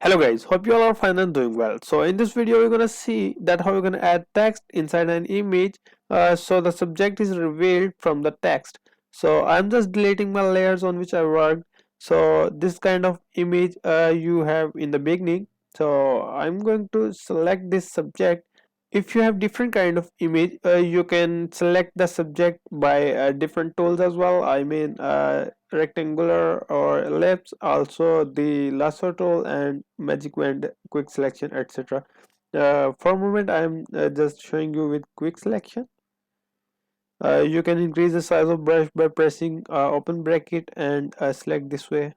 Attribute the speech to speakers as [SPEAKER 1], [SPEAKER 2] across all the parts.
[SPEAKER 1] Hello guys, hope you all are fine and doing well. So in this video we're gonna see that how we're gonna add text inside an image so the subject is revealed from the text. So I'm just deleting my layers on which I worked. So this kind of image you have in the beginning. So I'm going to select this subject. If you have different kind of image, you can select the subject by different tools as well. I mean rectangular or ellipse, also the lasso tool and magic wand, quick selection, etc. For a moment I'm just showing you with quick selection. You can increase the size of brush by pressing open bracket and select this way.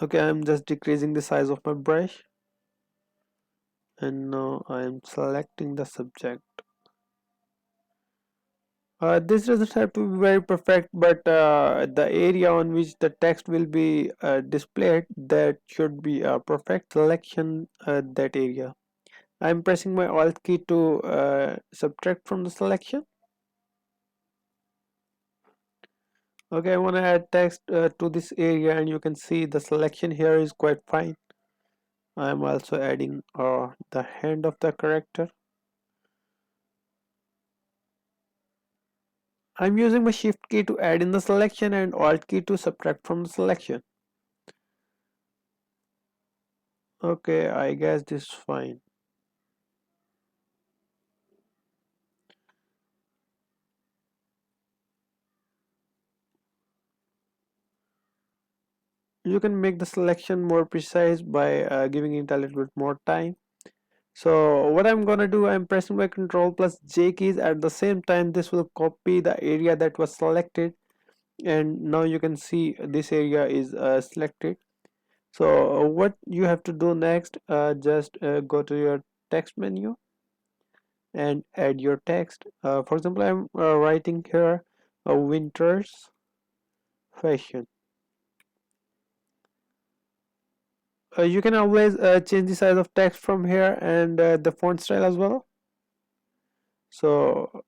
[SPEAKER 1] Okay, I'm just decreasing the size of my brush, and now I am selecting the subject. This doesn't have to be very perfect, but the area on which the text will be displayed, that should be a perfect selection, that area. I'm pressing my Alt key to subtract from the selection. Okay, I want to add text to this area, and you can see the selection here is quite fine. I'm also adding the hand of the character. I'm using my shift key to add in the selection and Alt key to subtract from the selection. Okay, I guess this is fine. You can make the selection more precise by giving it a little bit more time. So what I'm gonna do, I'm pressing my Control plus J keys at the same time. This will copy the area that was selected, and now you can see this area is selected. So what you have to do next, just go to your text menu and add your text. For example, I'm writing here winter's fashion. You can always change the size of text from here, and the font style as well. So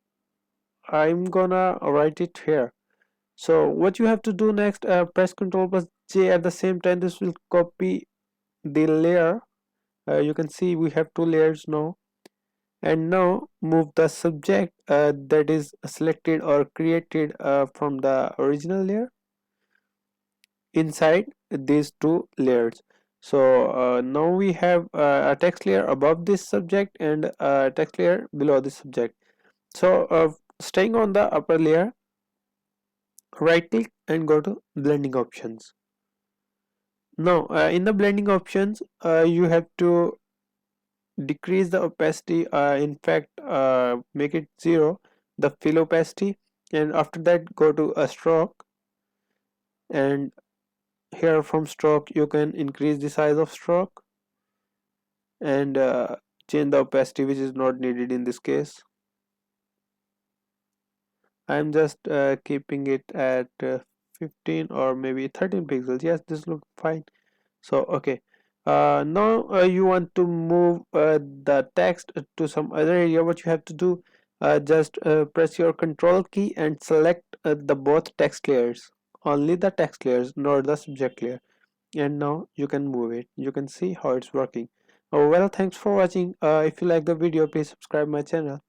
[SPEAKER 1] I'm gonna write it here. So what you have to do next, press Ctrl plus J at the same time. This will copy the layer. You can see we have two layers now. And now move the subject that is selected or created from the original layer inside these two layers. So now we have a text layer above this subject and a text layer below this subject. So staying on the upper layer, right click and go to blending options. Now in the blending options, you have to decrease the opacity, in fact make it 0, the fill opacity, and after that go to a stroke, and here from stroke you can increase the size of stroke and change the opacity, which is not needed in this case. I'm just keeping it at 15 or maybe 13 pixels. Yes, this looks fine. So okay, now you want to move the text to some other area. What you have to do, just press your control key and select the both text layers, only the text layers, not the subject layer, and now you can move it. You can see how it's working. Well, thanks for watching. If you like the video, please subscribe my channel.